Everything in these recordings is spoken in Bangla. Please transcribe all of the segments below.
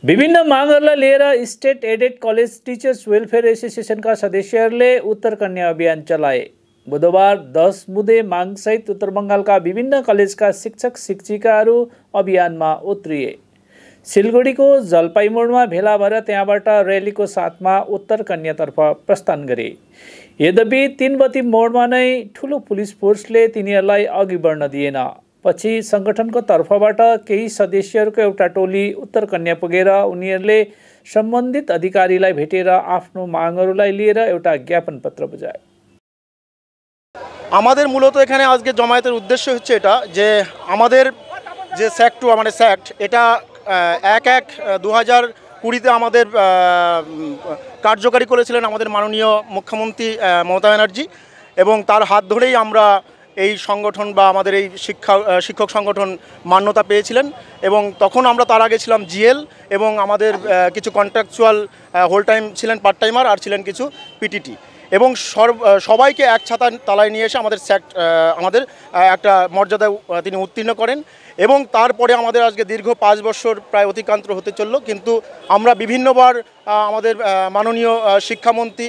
विभिन्न मागहरूलाई लिएर state aided college teachers welfare एसोसिएसनका सदस्यहरूले उत्तर कन्या अभियान चलाए। बुधबार 10 बुँदे मागसहित उत्तर बङ्गालका विभिन्न कलेजका शिक्षक शिक्षिकाहरू अभियानमा उत्रिए। सिलगढीको जलपाइमोडमा भेला भएर त्यहाँबाट र्यालीको साथमा उत्तर कन्यातर्फ प्रस्थान गरे। यद्यपि तीनबत्ती मोडमा नै ठुलो पुलिस फोर्सले तिनीहरूलाई अघि बढ्न दिएन। पछि संगठनको तर्फबाट केही सदस्यहरूको एउटा टोली उत्तर कन्या पुगेर उनीहरूले सम्बन्धित अधिकारीलाई भेटेर आफ्नो मागहरूलाई लिएर एउटा ज्ञापन पत्र बुझाए। আমাদের মূলত এখানে আজকে জমায়েতের উদ্দেশ্য হচ্ছে এটা যে আমাদের যে স্যাক্ট 2 মানে স্যাক্ট এটা 1/1/2020 আমাদের কার্যকারী করেছিলেন আমাদের মাননীয় মুখ্যমন্ত্রী মমতা ব্যানার্জি এবং তার হাত ধরেই আমরা এই সংগঠন বা আমাদের এই শিক্ষক সংগঠন মান্যতা পেয়েছিলেন এবং তখন আমরা তার আগে ছিলাম জিএল এবং আমাদের কিছু কন্ট্রাকচুয়াল হোল টাইম ছিলেন পার্ট টাইমার আর ছিলেন কিছু পিটিটি এবং সবাইকে এক ছাতার তলায় নিয়ে এসে আমাদের স্যাক্ট আমাদের একটা মর্যাদা তিনি উত্তীর্ণ করেন এবং তারপরে আমাদের আজকে দীর্ঘ 5 বছর প্রায় অতিক্রান্ত হতে চলল কিন্তু আমরা বিভিন্নবার আমাদের মাননীয় শিক্ষামন্ত্রী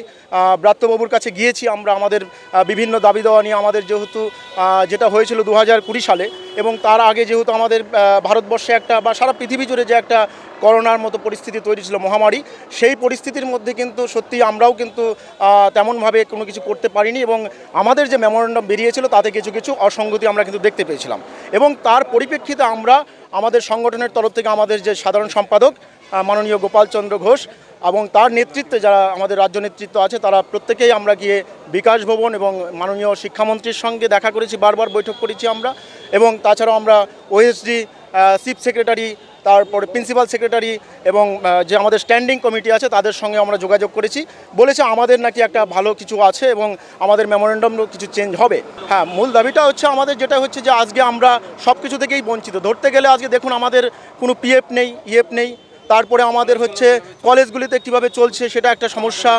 ব্রাত্যবাবুর কাছে গিয়েছি। আমরা আমাদের বিভিন্ন দাবি দেওয়া নিয়ে আমাদের যেহেতু যেটা হয়েছিল 2020 সালে এবং তার আগে যেহেতু আমাদের ভারতবর্ষে একটা বা সারা পৃথিবী জুড়ে যে একটা করোনার মতো পরিস্থিতি তৈরি ছিল মহামারী, সেই পরিস্থিতির মধ্যে কিন্তু সত্যি আমরাও কিন্তু তেমনভাবে কোনো কিছু করতে পারিনি এবং আমাদের যে মেমোরেন্ডাম বেরিয়েছিল তাতে কিছু কিছু অসঙ্গতি আমরা কিন্তু দেখতে পেয়েছিলাম এবং তার পরিপ্রেক্ষিতে আমরা আমাদের সংগঠনের তরফ থেকে আমাদের যে সাধারণ সম্পাদক মাননীয় গোপাল চন্দ্র ঘোষ এবং তার নেতৃত্বে যারা আমাদের রাজ্য নেতৃত্ব আছে তারা প্রত্যেকেই আমরা গিয়ে বিকাশ ভবন এবং মাননীয় শিক্ষামন্ত্রীর সঙ্গে দেখা করেছি, বারবার বৈঠক করেছি আমরা এবং তাছাড়াও আমরা ওএসডি চিফ সেক্রেটারি তারপরে প্রিন্সিপাল সেক্রেটারি এবং যে আমাদের স্ট্যান্ডিং কমিটি আছে তাদের সঙ্গে আমরা যোগাযোগ করেছি। বলেছে আমাদের নাকি একটা ভালো কিছু আছে এবং আমাদের মেমোরেন্ডামও কিছু চেঞ্জ হবে। হ্যাঁ, মূল দাবিটা হচ্ছে আমাদের যেটা হচ্ছে যে আজকে আমরা সব কিছু থেকেই বঞ্চিত। ধরতে গেলে আজকে দেখুন আমাদের কোনো পিএফ নেই, ইএফ নেই, তারপরে আমাদের হচ্ছে কলেজগুলিতে কীভাবে চলছে সেটা একটা সমস্যা।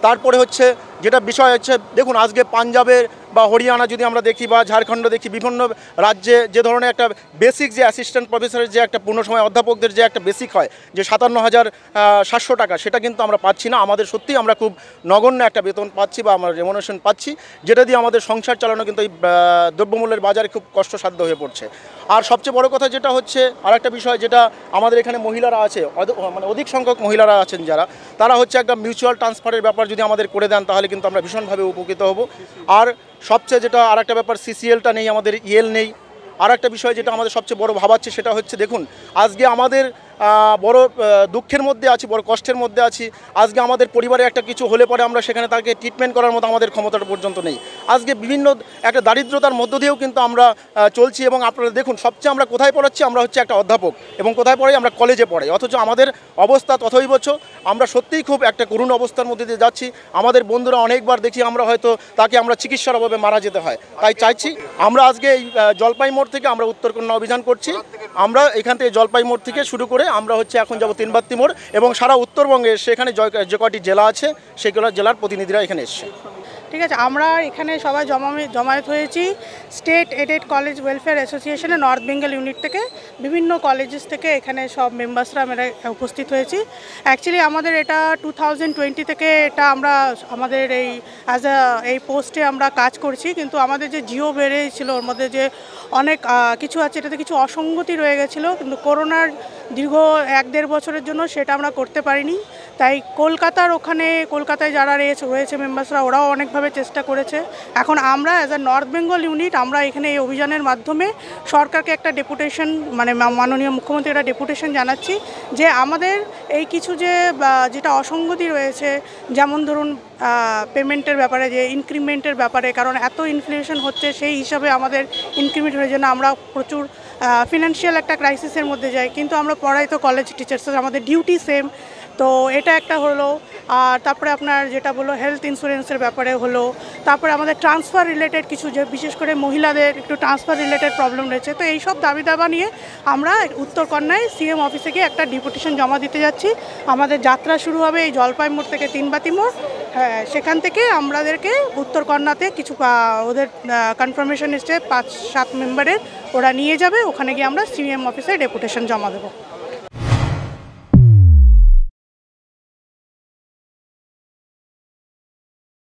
তারপরে হচ্ছে যেটা বিষয় হচ্ছে দেখুন আজকে পাঞ্জাবের বা হরিয়ানা যদি আমরা দেখি বা ঝাড়খণ্ড দেখি, বিভিন্ন রাজ্যে যে ধরনের একটা বেসিক যে অ্যাসিস্ট্যান্ট প্রফেসরের যে একটা পূর্ণ সময় অধ্যাপকদের যে একটা বেসিক হয় যে 57,700 টাকা, সেটা কিন্তু আমরা পাচ্ছি না। আমাদের সত্যিই আমরা খুব নগণ্য একটা বেতন পাচ্ছি বা আমরা রেমুনারেশন পাচ্ছি, যেটা দিয়ে আমাদের সংসার চালানো কিন্তু এই দ্রব্যমূল্যের বাজারে খুব কষ্টসাধ্য হয়ে পড়ছে। আর সবচেয়ে বড় কথা যেটা হচ্ছে আর একটা বিষয় যেটা আমাদের এখানে মহিলারা আছে, মানে অধিক সংখ্যক মহিলারা আছেন যারা, তারা হচ্ছে একটা মিউচুয়াল ট্রান্সফারের ব্যাপার যদি আমাদের করে দেন তাহলে কিন্তু আমরা ভীষণভাবে উপকৃত হব। আর সবচেয়ে যেটা আর একটা ব্যাপার, সিসিএলটা নেই, আমাদের ইএল নেই। আর একটা বিষয় যেটা আমাদের সবচেয়ে বড় ভাবাচ্ছে সেটা হচ্ছে দেখুন আজকে আমাদের বড় দুঃখের মধ্যে আছি, বড় কষ্টের মধ্যে আছি। আজকে আমাদের পরিবারে একটা কিছু হলে পরে আমরা সেখানে তাকে ট্রিটমেন্ট করার মতো আমাদের ক্ষমতাটা পর্যন্ত নেই। আজকে বিভিন্ন একটা দারিদ্রতার মধ্য দিয়েও কিন্তু আমরা চলছি এবং আপনারা দেখুন সবচেয়ে আমরা কোথায় পড়াচ্ছি, আমরা হচ্ছে একটা অধ্যাপক এবং কোথায় পড়াই, আমরা কলেজে পড়াই, অথচ আমাদের অবস্থা তথৈবচ। আমরা সত্যিই খুব একটা করুণ অবস্থার মধ্যে দিয়ে যাচ্ছি। আমাদের বন্ধুরা অনেকবার দেখি আমরা হয়তো তাকে আমরা চিকিৎসার অভাবে মারা যেতে হয়। তাই চাইছি আমরা আজকে এই জলপাই মোড় থেকে আমরা উত্তরকন্যা অভিযান করছি। আমরা এখান থেকে জলপাই মোড় থেকে শুরু করে আমরা হচ্ছে এখন যাব তিনবাত্তি মোড় এবং সারা উত্তরবঙ্গে সেখানে যে কয়টি জেলা আছে সেগুলো জেলার প্রতিনিধিরা এখানে এসছে। ঠিক আছে, আমরা এখানে সবাই জমায়েত হয়েছি স্টেট এডেড কলেজ ওয়েলফেয়ার অ্যাসোসিয়েশনে নর্থ বেঙ্গল ইউনিট থেকে, বিভিন্ন কলেজেস থেকে এখানে সব মেম্বার্সরা আমরা উপস্থিত হয়েছি। অ্যাকচুয়ালি আমাদের এটা 2020 থেকে এটা আমরা আমাদের এই পোস্টে আমরা কাজ করছি, কিন্তু আমাদের যে জিও বেরিয়েছিল ওর মধ্যে যে অনেক কিছু আছে, এটাতে কিছু অসঙ্গতি রয়ে গেছিলো, কিন্তু করোনার দীর্ঘ 1-1.5 বছরের জন্য সেটা আমরা করতে পারিনি। তাই কলকাতায় যারা রয়েছে মেম্বার্সরা, ওরাও অনেকভাবে চেষ্টা করেছে। এখন আমরা as a north Bengal unit আমরা এখানে এই অভিযানের মাধ্যমে সরকারকে একটা ডেপুটেশন, মানে মাননীয় মুখ্যমন্ত্রী একটা ডেপুটেশন জানাচ্ছি যে আমাদের এই কিছু যেটা অসঙ্গতি রয়েছে, যেমন ধরুন পেমেন্টের ব্যাপারে, যে ইনক্রিমেন্টের ব্যাপারে, কারণ এত ইনফ্লেশন হচ্ছে সেই হিসাবে আমাদের ইনক্রিমেন্ট হয়ে যায় না, আমরা প্রচুর ফিনান্সিয়াল একটা ক্রাইসিসের মধ্যে যাই, কিন্তু আমরা পড়াই তো কলেজ টিচার্স, আমাদের ডিউটি সেম। তো এটা একটা হলো। আর তারপরে আপনার যেটা বললো হেলথ ইন্স্যুরেন্সের ব্যাপারে হলো, তারপরে আমাদের ট্রান্সফার রিলেটেড কিছু, যে বিশেষ করে মহিলাদের একটু ট্রান্সফার রিলেটেড প্রবলেম রয়েছে। তো এইসব দাবি দাবা নিয়ে আমরা উত্তরকন্যায় সিএম অফিসে গিয়ে একটা ডেপুটেশন জমা দিতে যাচ্ছি। আমাদের যাত্রা শুরু হবে এই জলপাই মোড় থেকে তিনবাতি মোড়। হ্যাঁ, সেখান থেকে আমাদেরকে উত্তরকন্যাতে কিছু ওদের কনফার্মেশন এসছে 5-7 মেম্বারের, ওরা নিয়ে যাবে, ওখানে গিয়ে আমরা সিএম অফিসে ডেপুটেশন জমা দেবো।